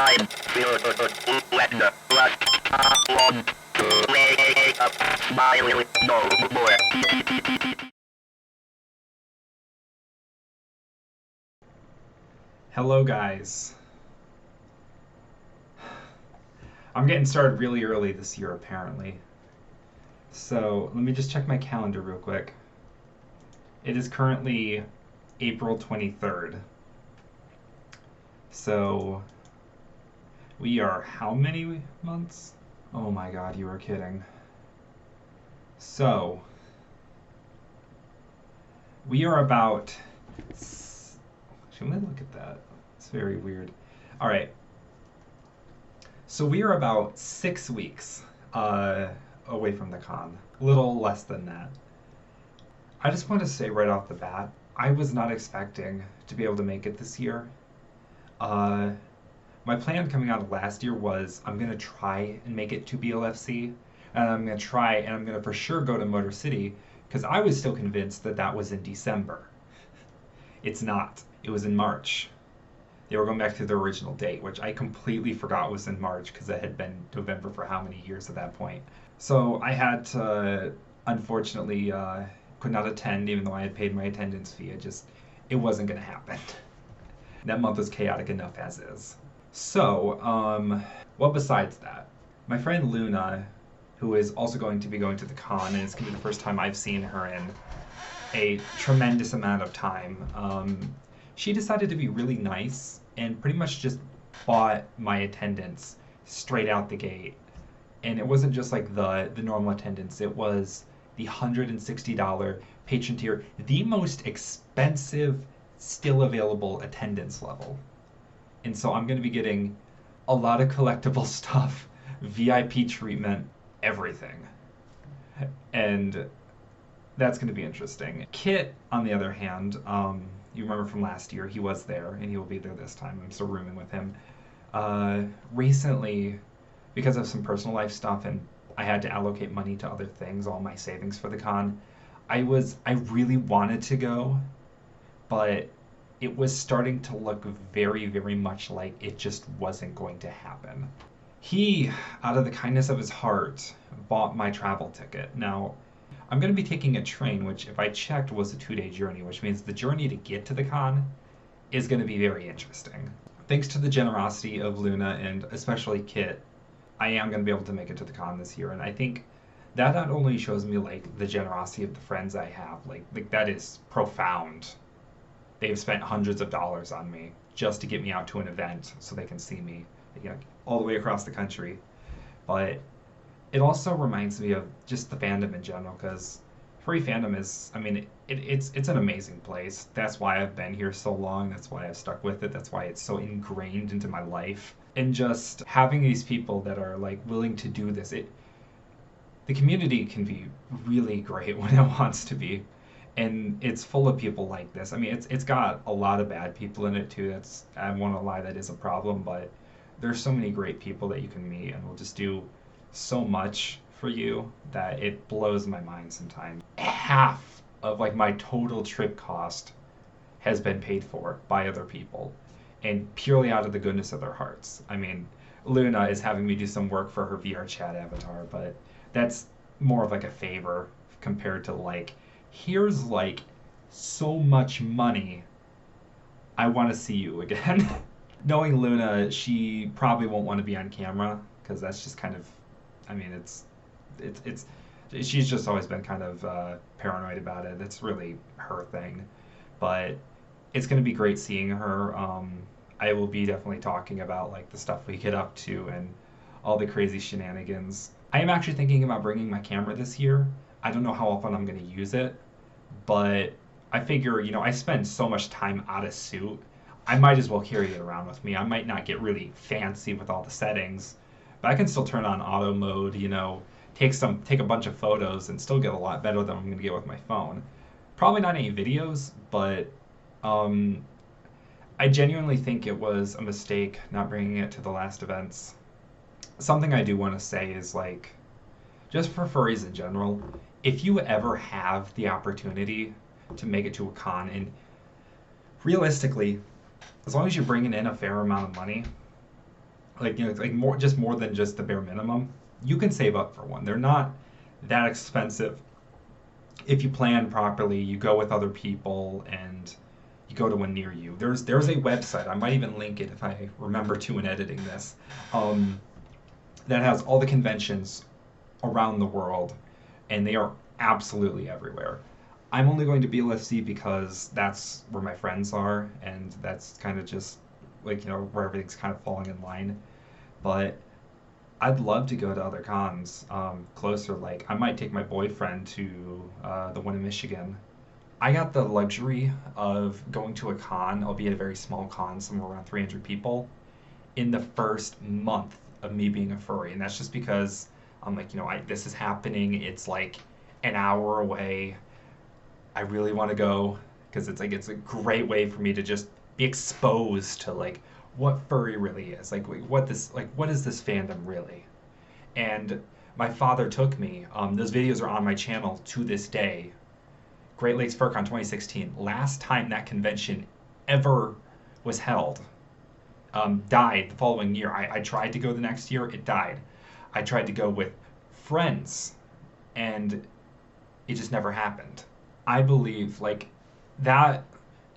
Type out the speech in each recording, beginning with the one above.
time filled when the last one to wake up smiling no more. Hello guys. I'm getting started really early this year apparently. So let me just check my calendar real quick. It is currently April 23rd. So we are how many months? Oh my god, you were kidding. So we are about... Should we look at that? It's very weird. All right. So we are about 6 weeks away from the con. A little less than that. I just want to say right off the bat, I was not expecting to be able to make it this year. My plan coming out of last year was I'm going to try and make it to BLFC, and I'm going to for sure go to Motor City, because I was still convinced that that was in December. It's not. It was in March. They were going back to the original date, which I completely forgot was in March because it had been November for how many years at that point. So I had to, unfortunately, could not attend even though I had paid my attendance fee. It wasn't going to happen. That month was chaotic enough as is. So, well, besides that, my friend Luna, who is also going to be going to the con, and it's going to be the first time I've seen her in a tremendous amount of time, she decided to be really nice and pretty much just bought my attendance straight out the gate. And it wasn't just like the normal attendance, it was the $160 patron tier, the most expensive still available attendance level. And so I'm going to be getting a lot of collectible stuff, VIP treatment, everything. And that's going to be interesting. Kit, on the other hand, you remember from last year, he was there, and he will be there this time. I'm still rooming with him. Recently, because of some personal life stuff, and I had to allocate money to other things, all my savings for the con, I really wanted to go, but it was starting to look very, very much like it just wasn't going to happen. He, out of the kindness of his heart, bought my travel ticket. Now, I'm going to be taking a train, which if I checked was a 2-day journey, which means the journey to get to the con is going to be very interesting. Thanks to the generosity of Luna and especially Kit, I am going to be able to make it to the con this year. And I think that not only shows me like the generosity of the friends I have, like that is profound. They've spent hundreds of dollars on me just to get me out to an event so they can see me, all the way across the country. But it also reminds me of just the fandom in general, because Furry fandom is, I mean, it's an amazing place. That's why I've been here so long. That's why I've stuck with it. That's why it's so ingrained into my life. And just having these people that are like willing to do this, the community can be really great when it wants to be. And it's full of people like this. I mean, it's got a lot of bad people in it too. I won't lie, that is a problem, but there's so many great people that you can meet and will just do so much for you that it blows my mind sometimes. Half of like my total trip cost has been paid for by other people, and purely out of the goodness of their hearts. I mean, Luna is having me do some work for her VR chat avatar, but that's more of like a favor compared to like, here's like so much money, I want to see you again. Knowing Luna, she probably won't want to be on camera because that's just kind of, I mean, she's just always been kind of paranoid about it. It's really her thing. But it's going to be great seeing her. I will be definitely talking about like the stuff we get up to and all the crazy shenanigans. I am actually thinking about bringing my camera this year. I don't know how often I'm going to use it, but I figure, I spend so much time out of suit, I might as well carry it around with me. I might not get really fancy with all the settings, but I can still turn on auto mode, take a bunch of photos and still get a lot better than I'm going to get with my phone. Probably not any videos, but I genuinely think it was a mistake not bringing it to the last events. Something I do want to say is like, just for furries in general, if you ever have the opportunity to make it to a con, and realistically, as long as you're bringing in a fair amount of money, like, you know, it's like more, just more than just the bare minimum. You can save up for one. They're not that expensive if you plan properly. You go with other people and you go to one near you. There's a website. I might even link it if I remember to in editing this. That has all the conventions around the world, and they are absolutely everywhere. I'm only going to BLFC because that's where my friends are, and that's kind of just like, you know, where everything's kind of falling in line. But I'd love to go to other cons closer. Like, I might take my boyfriend to the one in Michigan. I got the luxury of going to a con, albeit a very small con, somewhere around 300 people, in the first month of me being a furry. And that's just because I'm like, you know, this is happening. It's like an hour away. I really want to go because it's like, it's a great way for me to just be exposed to like what furry really is. Like what is this fandom really? And my father took me. Those videos are on my channel to this day. Great Lakes FurCon 2016. Last time that convention ever was held. Died the following year. I tried to go the next year. It died. I tried to go with friends, and it just never happened. I believe like that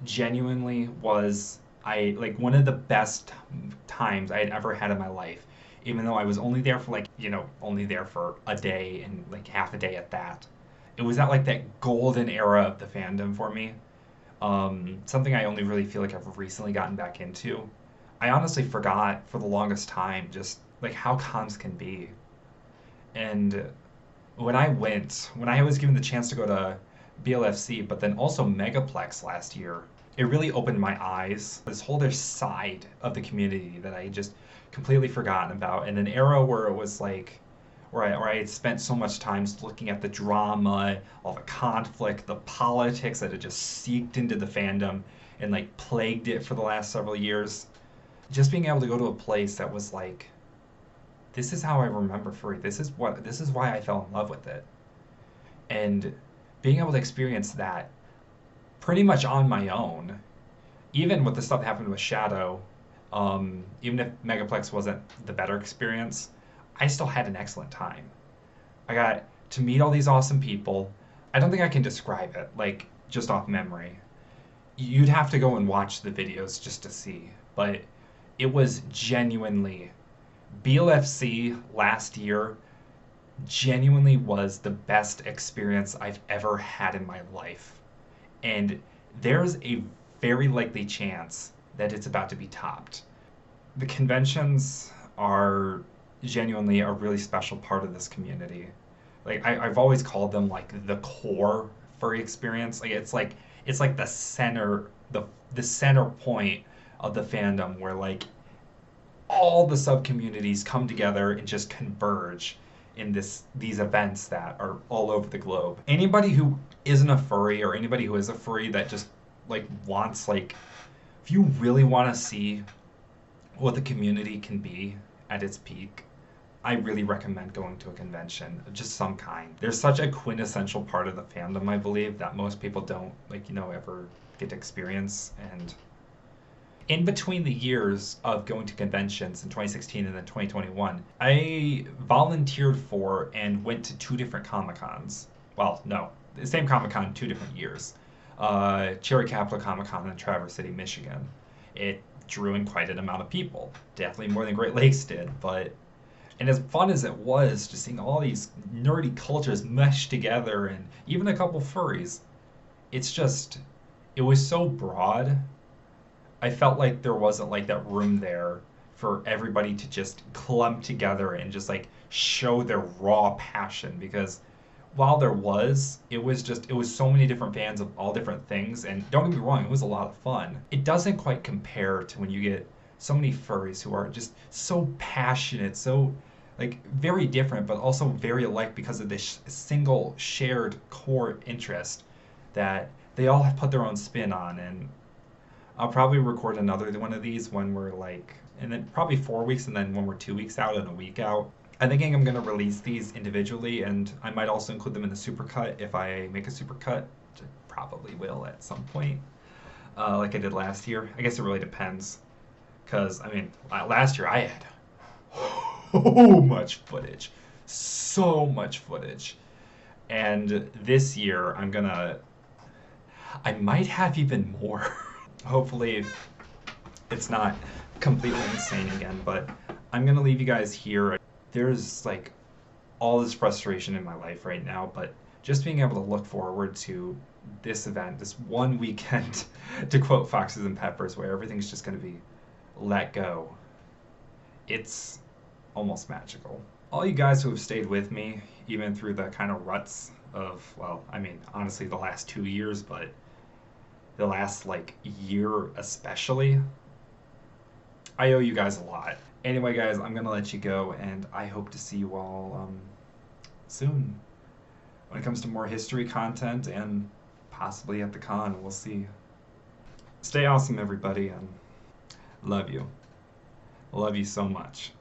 genuinely was like one of the best times I had ever had in my life. Even though I was only there for like, you know, only there for a day and like half a day at that. It was at like that golden era of the fandom for me. Something I only really feel like I've recently gotten back into. I honestly forgot for the longest time just like how cons can be. And when I was given the chance to go to BLFC, but then also Megaplex last year, it really opened my eyes. This whole other side of the community that I just completely forgotten about. In an era where it was like, where I had spent so much time looking at the drama, all the conflict, the politics that had just seeped into the fandom and like plagued it for the last several years. Just being able to go to a place that was like, this is how I remember furry. This is why I fell in love with it. And being able to experience that pretty much on my own, even with the stuff that happened with Shadow, even if Megaplex wasn't the better experience, I still had an excellent time. I got to meet all these awesome people. I don't think I can describe it, like, just off memory. You'd have to go and watch the videos just to see. But it was genuinely, BLFC last year genuinely was the best experience I've ever had in my life. And there's a very likely chance that it's about to be topped. The conventions are genuinely a really special part of this community. Like I've always called them like the core furry experience. Like it's like the center the center point of the fandom where like all the sub communities come together and just converge in these events that are all over the globe. Anybody who isn't a furry or anybody who is a furry that just like wants like, if you really want to see what the community can be at its peak, I really recommend going to a convention of just some kind. There's such a quintessential part of the fandom, I believe, that most people don't like, you know, ever get to experience. And in between the years of going to conventions in 2016 and then 2021, I volunteered for and went to 2 different Comic-Cons. Well, no, the same Comic-Con, 2 different years. Cherry Capital Comic-Con in Traverse City, Michigan. It drew in quite an amount of people. Definitely more than Great Lakes did, but... And as fun as it was, just seeing all these nerdy cultures mesh together and even a couple furries, it's just... It was so broad. I felt like there wasn't like that room there for everybody to just clump together and just like show their raw passion, because while there was, it was so many different fans of all different things, and don't get me wrong, it was a lot of fun. It doesn't quite compare to when you get so many furries who are just so passionate, so like very different, but also very alike because of this single shared core interest that they all have put their own spin on. And I'll probably record another one of these when we're like, and then probably 4 weeks, and then when we're 2 weeks out and a week out. I'm thinking I'm going to release these individually, and I might also include them in the supercut if I make a supercut, which I probably will at some point, like I did last year. I guess it really depends, because, I mean, last year I had so much footage. So much footage. And this year, I might have even more. Hopefully, it's not completely insane again, but I'm gonna leave you guys here. There's like all this frustration in my life right now, but just being able to look forward to this event, this one weekend, to quote Foxes and Peppers, where everything's just gonna be let go, it's almost magical. All you guys who have stayed with me, even through the kind of ruts of, well, I mean, honestly, the last 2 years, but the last like year especially, I owe you guys a lot. Anyway, guys, I'm gonna let you go, and I hope to see you all soon when it comes to more history content and possibly at the con. We'll see. Stay awesome, everybody, and love you. Love you so much.